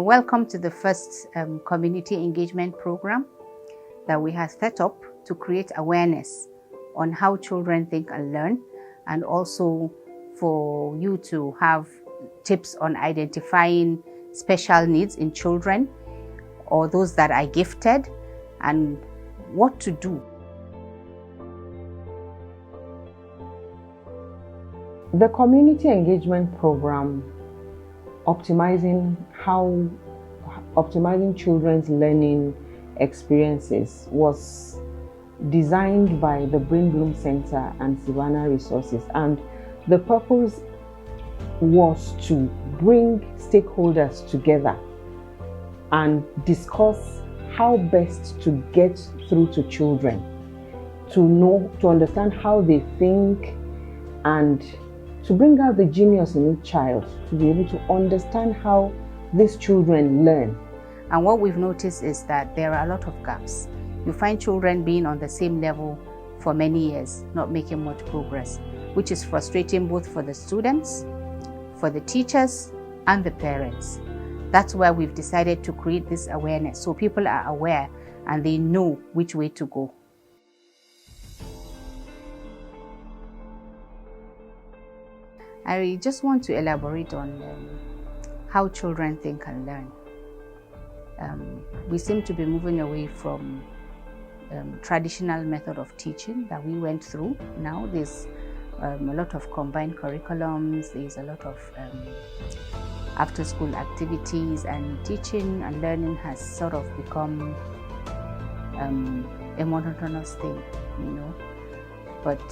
Welcome to the first community engagement program that we have set up to create awareness on how children think and learn, and also for you to have tips on identifying special needs in children or those that are gifted and what to do. The community engagement program, optimizing children's learning experiences, was designed by the Brain Bloom Center and Savannah Resources, and the purpose was to bring stakeholders together and discuss how best to get through to children, to understand how they think, and to bring out the genius in each child, to be able to understand how these children learn. And what we've noticed is that there are a lot of gaps. You find children being on the same level for many years, not making much progress, which is frustrating both for the students, for the teachers, and the parents. That's why we've decided to create this awareness, so people are aware and they know which way to go. I just want to elaborate on how children think and learn. We seem to be moving away from traditional method of teaching that we went through. Now there's a lot of combined curriculums, there's a lot of after-school activities, and teaching and learning has sort of become a monotonous thing, But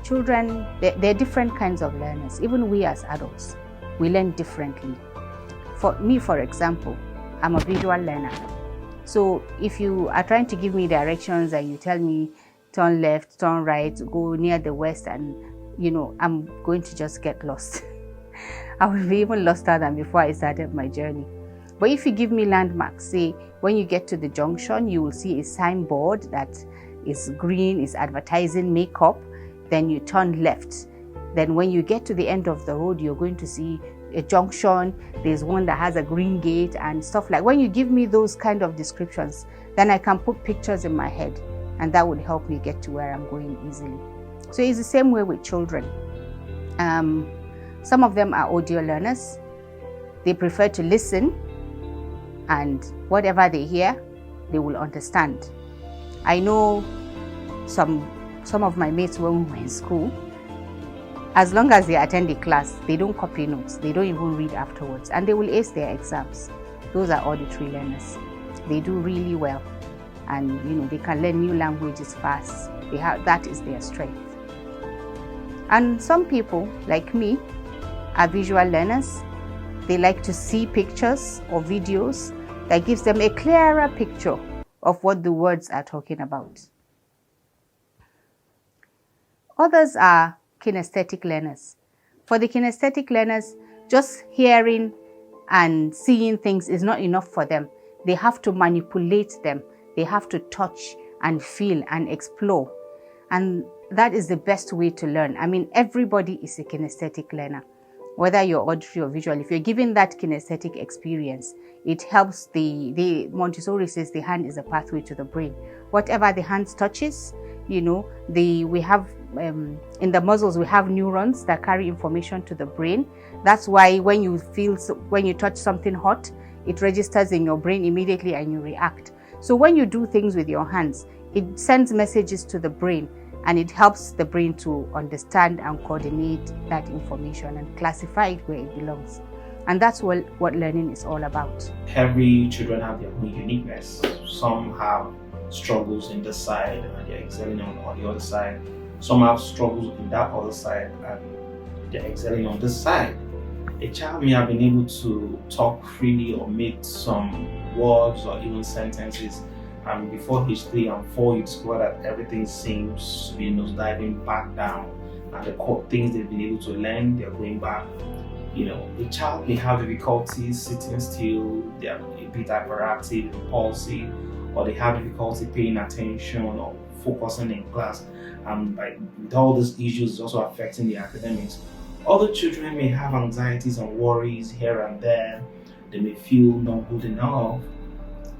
children, they're different kinds of learners. Even we as adults, we learn differently. For me, for example, I'm a visual learner. So if you are trying to give me directions and you tell me turn left, turn right, go near the west, and I'm going to just get lost. I will be even loster than before I started my journey. But if you give me landmarks, say when you get to the junction, you will see a signboard that is green, is advertising makeup, then you turn left. Then when you get to the end of the road, you're going to see a junction, there's one that has a green gate and stuff like. When you give me those kind of descriptions, then I can put pictures in my head, and that would help me get to where I'm going easily. So it's the same way with children. Some of them are audio learners. They prefer to listen, and whatever they hear, they will understand. I know some of my mates when we were in school, as long as they attend the class, they don't copy notes, they don't even read afterwards, and they will ace their exams. Those are auditory learners. They do really well, and they can learn new languages fast. That is their strength. And some people, like me, are visual learners. They like to see pictures or videos that gives them a clearer picture of what the words are talking about. Others are kinesthetic learners. For the kinesthetic learners, just hearing and seeing things is not enough for them. They have to manipulate them. They have to touch and feel and explore. And that is the best way to learn. I mean, everybody is a kinesthetic learner, whether you're auditory or visual. If you're given that kinesthetic experience, it helps. The Montessori says the hand is a pathway to the brain. Whatever the hand touches, we have in the muscles, we have neurons that carry information to the brain. That's why when you touch something hot, it registers in your brain immediately and you react. So when you do things with your hands, it sends messages to the brain, and it helps the brain to understand and coordinate that information and classify it where it belongs. And that's what learning is all about. Every children have their own uniqueness. Some have struggles in this side and they're excelling on the other side. Some have struggles in that other side and they're excelling on this side. A child may have been able to talk freely or make some words or even sentences, and before age 3 and 4, you discover that everything seems to be diving back down, and the core things they've been able to learn, they're going back. A child may have difficulties sitting still, they're a bit hyperactive, impulsive, or they have difficulty paying attention or focusing in class. With all these issues, it's also affecting the academics. Other children may have anxieties and worries here and there, They may feel not good enough.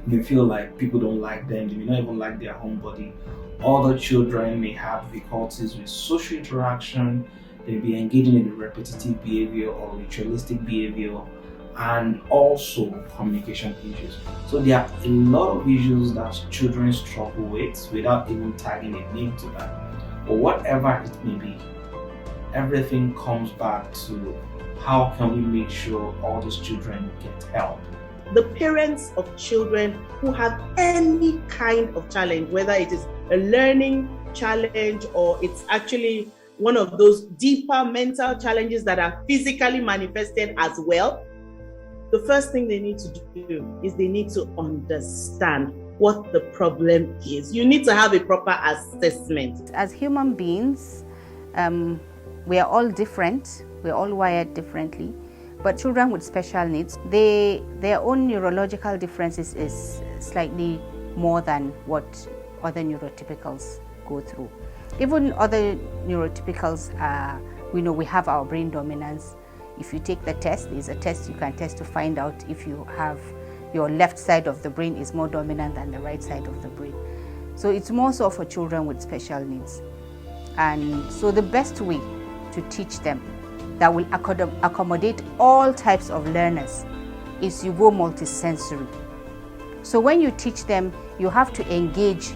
They may feel like people don't like them. They may not even like their home body. Other children may have difficulties with social interaction. They may be engaging in repetitive behavior or ritualistic behavior, and also communication issues. So there are a lot of issues that children struggle with without even tagging a name to that. But whatever it may be, everything comes back to how can we make sure all those children get help. The parents of children who have any kind of challenge, whether it is a learning challenge or it's actually one of those deeper mental challenges that are physically manifested as well, the first thing they need to do is they need to understand what the problem is. You need to have a proper assessment. As human beings, we are all different. We're all wired differently. But children with special needs, their own neurological differences is slightly more than what other neurotypicals go through. Even other neurotypicals, we have our brain dominance. If you take the test, there's a test you can test to find out if you have your left side of the brain is more dominant than the right side of the brain. So it's more so for children with special needs. And so the best way to teach them that will accommodate all types of learners is you go multisensory. So when you teach them, you have to engage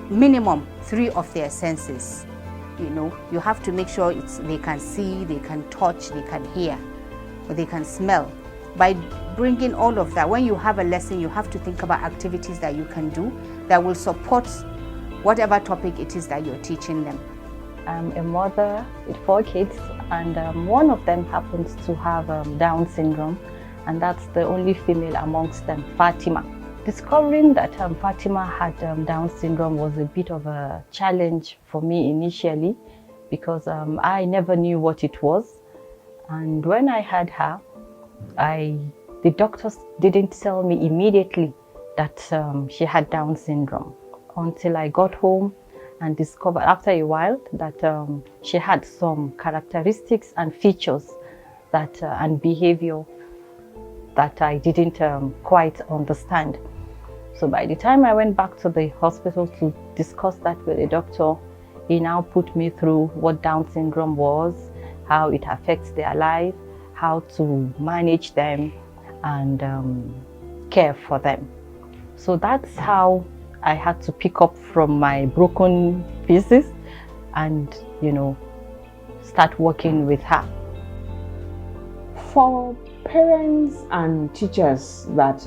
minimum 3 of their senses. You have to make sure they can see, they can touch, they can hear, or they can smell. By bringing all of that, when you have a lesson, you have to think about activities that you can do that will support whatever topic it is that you're teaching them. I'm a mother with 4 kids, and one of them happens to have Down syndrome, and that's the only female amongst them, Fatima. Discovering that Fatima had Down syndrome was a bit of a challenge for me initially, because I never knew what it was. And when I had her, the doctors didn't tell me immediately that she had Down syndrome until I got home and discovered after a while that she had some characteristics and features that and behavior that I didn't quite understand. So by the time I went back to the hospital to discuss that with the doctor, he now put me through what Down syndrome was, how it affects their life, how to manage them and care for them. So that's how I had to pick up from my broken pieces and, start working with her. For parents and teachers that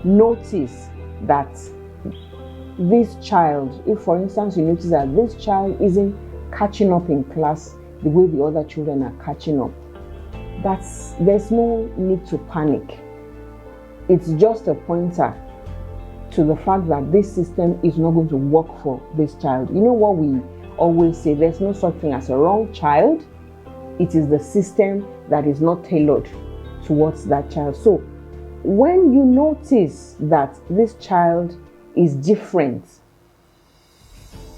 notice that this child, if for instance you notice that this child isn't catching up in class the way the other children are catching up, there's no need to panic. It's just a pointer to the fact that this system is not going to work for this child. You know what we always say, there's no such thing as a wrong child. It is the system that is not tailored towards that child. So when you notice that this child is different,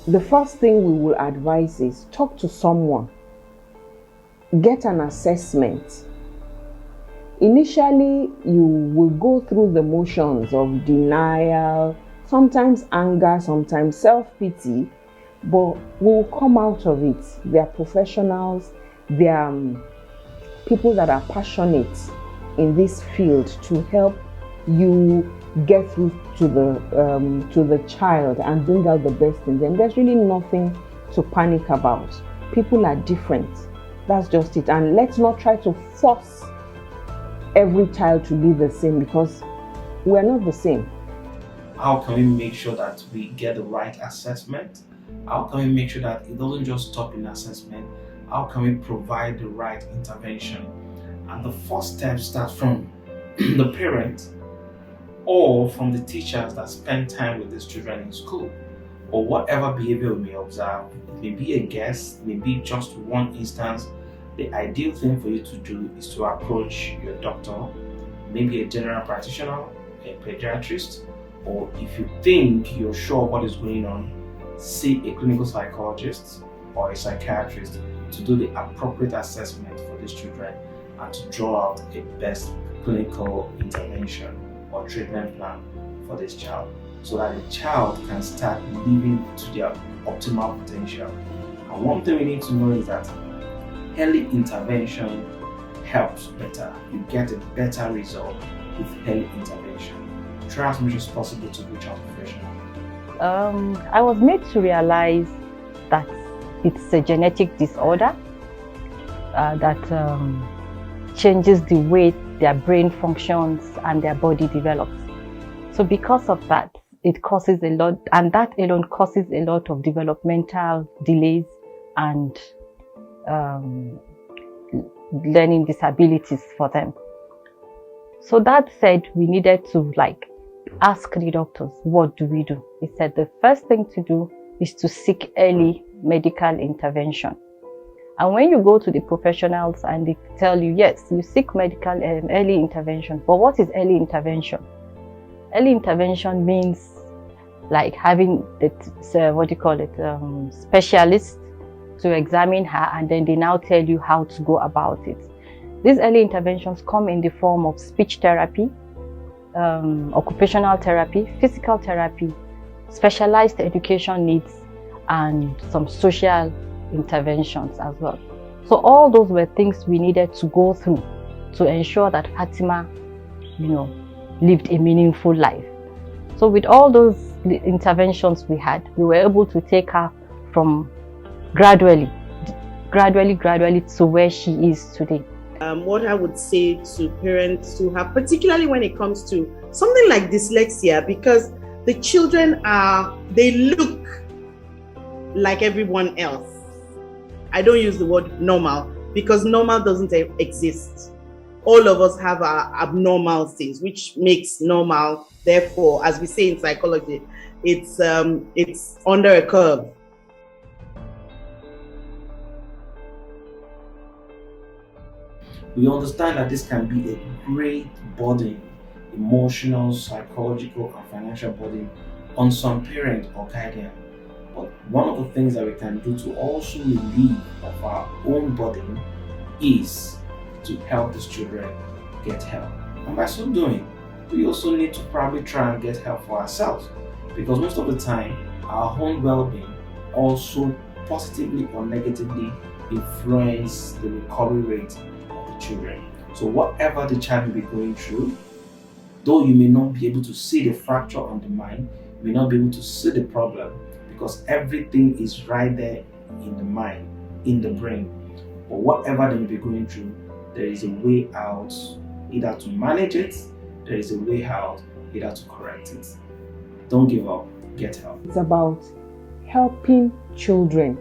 the first thing we will advise is talk to someone, get an assessment. Initially, you will go through the motions of denial, sometimes anger, sometimes self-pity, but we will come out of it. They are professionals, they are people that are passionate in this field to help you get through to the child and bring out the best in them. There's really nothing to panic about. People are different. That's just it. And let's not try to force every child to be the same, because we're not the same. How can we make sure that we get the right assessment? How can we make sure that it doesn't just stop in assessment? How can we provide the right intervention? And the first step starts from the parents or from the teachers that spend time with these children in school, or whatever behavior we may observe. It may be a guess, it may be just one instance. The ideal thing for you to do is to approach your doctor, maybe a general practitioner, a pediatrist, or if you think you're sure what is going on, see a clinical psychologist or a psychiatrist to do the appropriate assessment for these children. and to draw out a best clinical intervention or treatment plan for this child, so that the child can start living to their optimal potential. And one thing we need to know is that early intervention helps better. You get a better result with early intervention. Try as much as possible to reach out professional. I was made to realize that it's a genetic disorder that changes the way their brain functions and their body develops. So because of that, it causes a lot, and that alone causes a lot of developmental delays and learning disabilities for them. So that said, we needed to ask the doctors, what do we do? He said the first thing to do is to seek early medical intervention. And when you go to the professionals and they tell you, yes, you seek medical early intervention, but what is early intervention? Early intervention means like having the specialist to examine her, and then they now tell you how to go about it. These early interventions come in the form of speech therapy, occupational therapy, physical therapy, specialized education needs, and some social interventions as well. So all those were things we needed to go through to ensure that Fatima, lived a meaningful life. So with all those interventions we had, we were able to take her from gradually to where she is today. What I would say to parents who have, particularly when it comes to something like dyslexia, because the children they look like everyone else. I don't use the word normal because normal doesn't exist. All of us have our abnormal things, which makes normal. Therefore, as we say in psychology, it's under a curve. We understand that this can be a great burden, emotional, psychological, and financial burden on some parent or guardian. But one of the things that we can do to also relieve of our own burden is to help these children get help. And by so doing, we also need to probably try and get help for ourselves, because most of the time, our own well-being also positively or negatively influence the recovery rate of the children. So whatever the child may be going through, though you may not be able to see the fracture on the mind, you may not be able to see the problem, because everything is right there in the mind, in the brain. But whatever they may be going through, there is a way out, either to manage it, there is a way out, either to correct it. Don't give up, get help. It's about helping children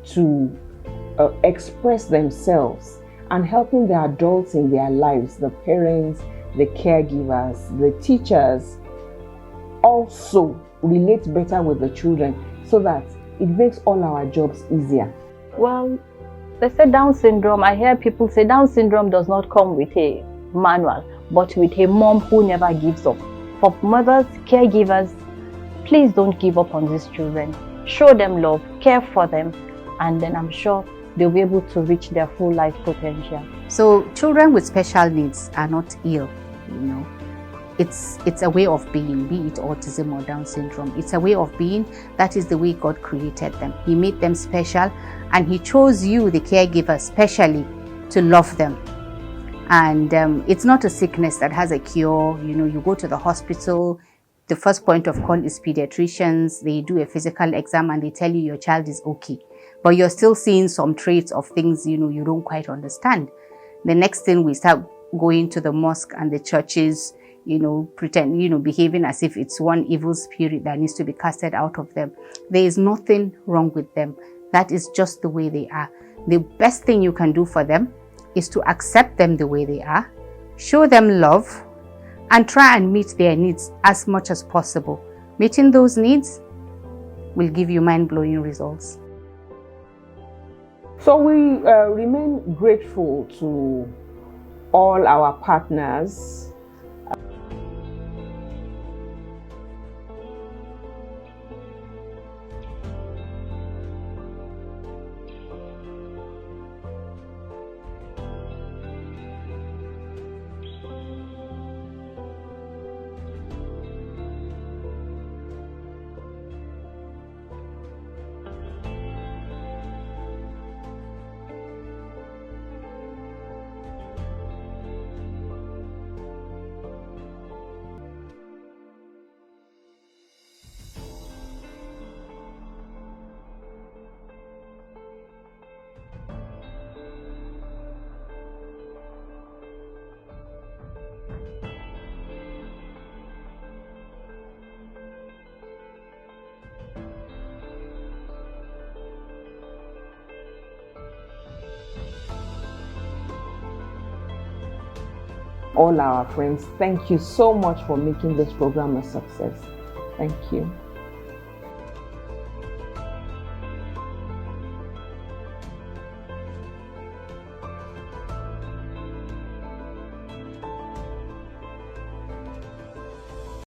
to express themselves and helping the adults in their lives, the parents, the caregivers, the teachers, also relate better with the children so that it makes all our jobs easier. Well, they say Down syndrome. I hear people say Down syndrome does not come with a manual, but with a mom who never gives up. For mothers, caregivers, please don't give up on these children. Show them love, care for them, and then I'm sure they'll be able to reach their full life potential. So children with special needs are not ill, It's a way of being, be it autism or Down syndrome. It's a way of being. That is the way God created them. He made them special, and He chose you, the caregiver, specially to love them. And it's not a sickness that has a cure. You go to the hospital, the first point of call is pediatricians. They do a physical exam and they tell you your child is okay. But you're still seeing some traits of things, you don't quite understand. The next thing, we start going to the mosque and the churches, pretend, behaving as if it's one evil spirit that needs to be casted out of them. There is nothing wrong with them. That is just the way they are. The best thing you can do for them is to accept them the way they are, show them love, and try and meet their needs as much as possible. Meeting those needs will give you mind-blowing results. So we remain grateful to all our partners. all our friends. Thank you so much for making this program a success. Thank you.